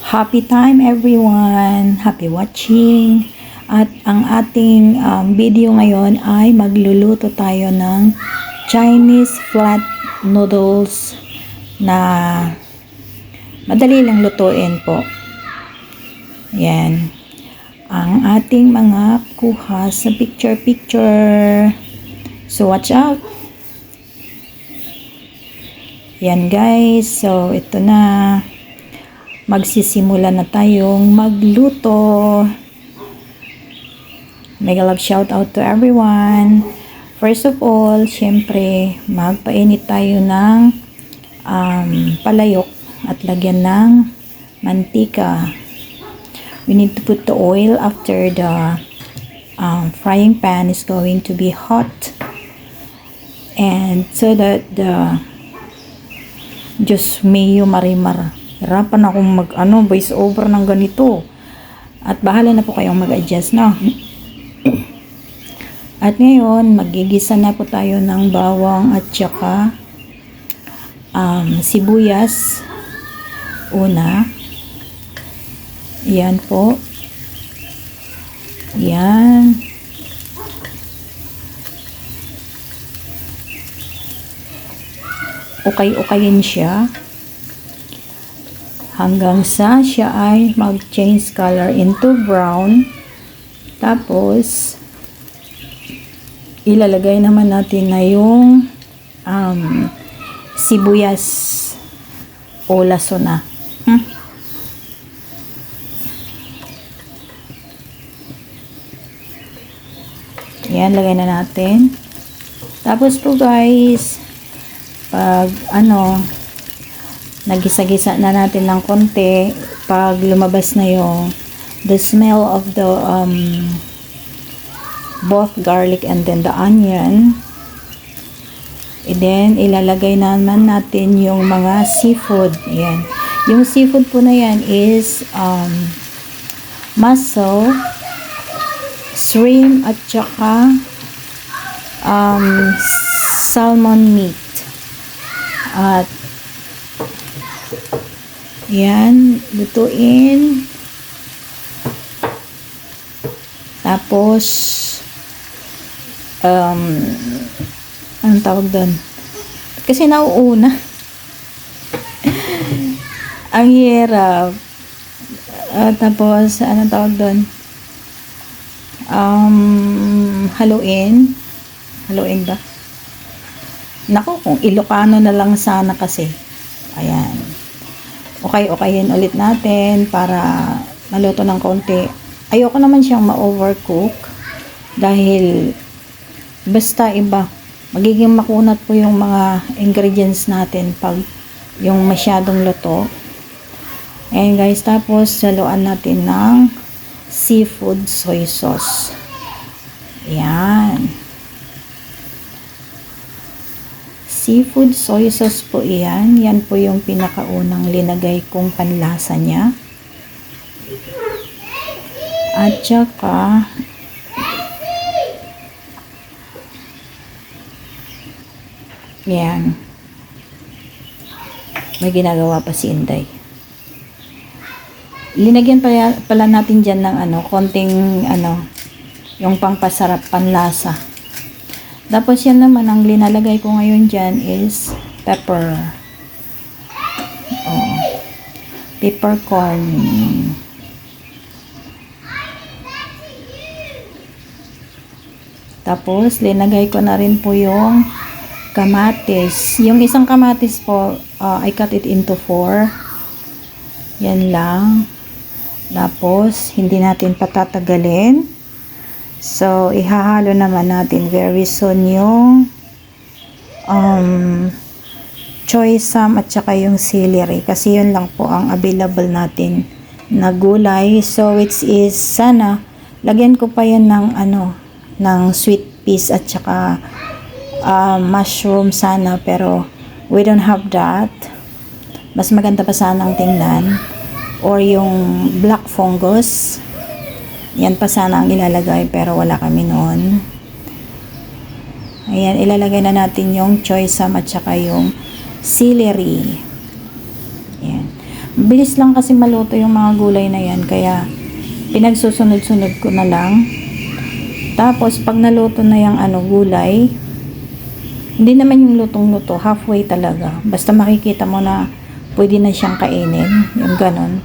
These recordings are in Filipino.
Happy time everyone! Happy watching! At ang ating video ngayon ay magluluto tayo ng Chinese flat noodles na madali lang lutuin po. Yan. Ang ating mga kuha sa picture. So watch out! Yan guys. So ito na. Magsisimula na tayong magluto. Mega love shout out to everyone. First of all, syempre, magpainit tayo ng palayok at lagyan ng mantika. We need to put the oil after the frying pan is going to be hot. And so that the Diyos mayo marimar. Hirapan akong voice over ng ganito. At bahala na po kayong mag-adjust, no? At ngayon, magigisa na po tayo ng bawang at saka sibuyas. Una. Yan po. Yan. Ukay-ukayin siya hanggang sa siya ay mag-change color into brown. Tapos ilalagay naman natin na yung sibuyas o laso na. Yan, lagay na natin. Tapos po guys, pag nagisa-gisa na natin ng konti, pag lumabas na yung the smell of the both garlic and then the onion, and then ilalagay naman natin yung mga seafood. Yan. Yung seafood po na yan is mussel, shrimp at saka salmon meat. At yan, lutuin. Tapos anong tawag doon? Kasi nauuna. Ang hirap. Tapos anong tawag doon? Haluin. Haluin ba? Naku, kung Ilocano na lang sana kasi. Ayan. Okay-okayin ulit natin para maluto ng konti. Ayoko naman siyang ma-overcook dahil basta iba. Magiging makunat po yung mga ingredients natin pag yung masyadong luto. Ayan guys, tapos saluan natin ng seafood soy sauce. Ayan. Seafood soy sauce po iyan. Yan po yung pinakaunang linagay kong panlasa niya. At saka yan. May ginagawa pa si Inday. Linagyan pala natin dyan ng konting yung pangpasarap, panlasa. Tapos yan naman, ang linalagay ko ngayon dyan is pepper. Peppercorn. Tapos, linagay ko na rin po yung kamatis. Yung isang kamatis po, I cut it into 4. Yan lang. Tapos, hindi natin patatagalin. So, ihahalo naman natin very soon yung choy sam at saka yung celery. Kasi yun lang po ang available natin na gulay. So, which is sana, lagyan ko pa yan ng ng sweet peas at saka mushroom sana. Pero, we don't have that. Mas maganda pa sanang tingnan. Or yung black fungus. Yan pa sana ang ilalagay pero wala kami noon. Ayan, ilalagay na natin yung choy sam at saka yung celery. Ayan. Bilis lang kasi maluto yung mga gulay na yan, kaya pinagsusunod-sunod ko na lang. Tapos pag naluto na yung gulay, hindi naman yung lutong-luto, halfway talaga. Basta makikita mo na pwede na siyang kainin, yung ganon.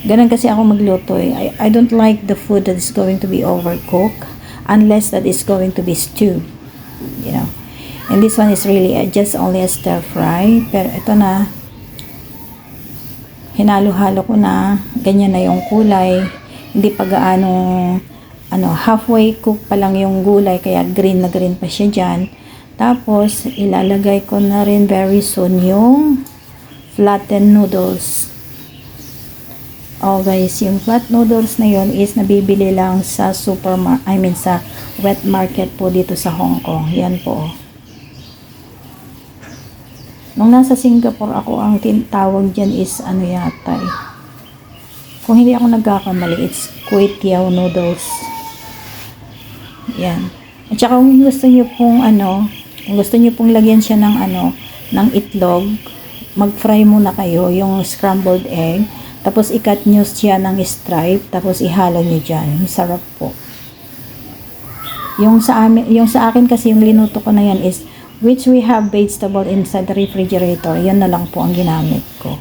Ganon kasi ako magluto eh. I don't like the food that is going to be overcooked unless that is going to be stew, you know. And this one is really just only a stir fry. Pero ito na, hinalo-halo ko na, ganyan na yung kulay. Hindi pa gaano, halfway cook pa lang yung gulay, kaya green na green pa siya dyan. Tapos, ilalagay ko na rin very soon yung flattened noodles. Oh guys, yung flat noodles na yun is nabibili lang sa sa wet market po dito sa Hong Kong. Yan po. Nung nasa Singapore ako, ang tawag dyan is yata eh. Kung hindi ako nagkakamali, it's Kway Teow noodles. Yan. At saka kung gusto niyo pong kung gusto niyo pong lagyan siya ng ng itlog, mag-fry muna kayo yung scrambled egg. Tapos i-cut nyo siya ng stripe, tapos ihalo nyo dyan. Masarap po. Yung sa akin kasi yung linuto ko na yan is which we have vegetable inside the refrigerator. Yan na lang po ang ginamit ko.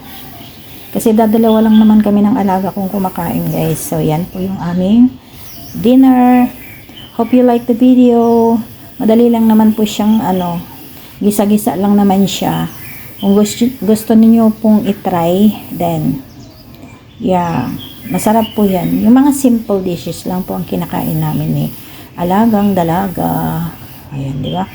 Kasi dadalawa lang naman kami ng alaga kong kumakain, guys. So yan po yung aming dinner. Hope you like the video. Madali lang naman po siyang gisa-gisa lang naman siya. Kung gusto niyo pong i-try, then yeah, masarap po yan. Yung mga simple dishes lang po ang kinakain namin alagang dalaga. Ayan, di ba?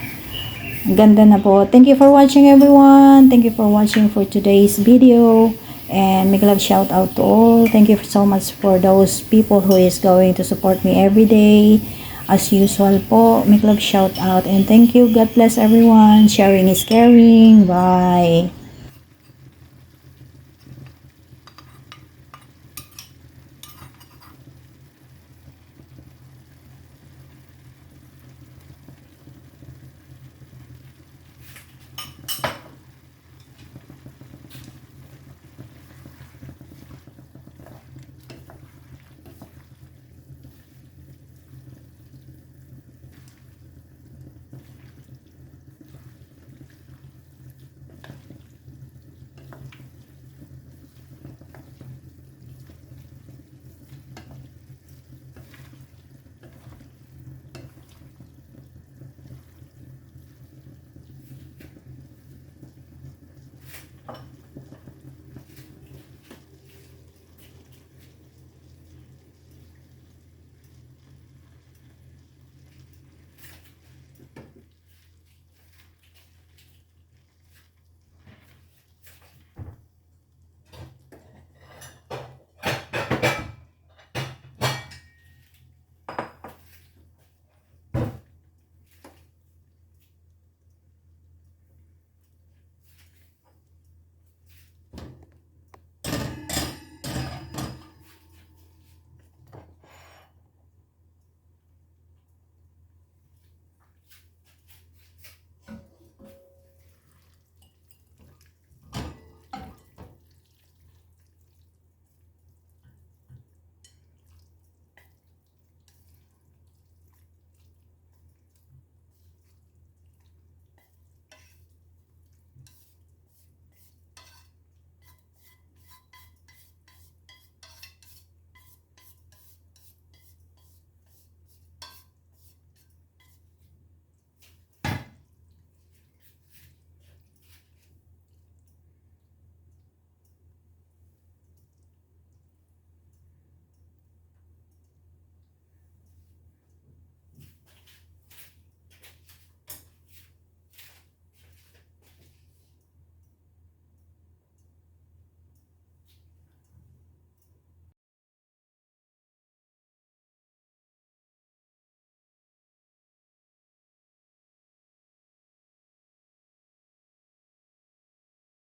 Ang ganda na po. Thank you for watching, everyone. Thank you for watching for today's video. And make love shout out to all. Thank you so much for those people who is going to support me every day. As usual po, make love shout out. And thank you. God bless everyone. Sharing is caring. Bye.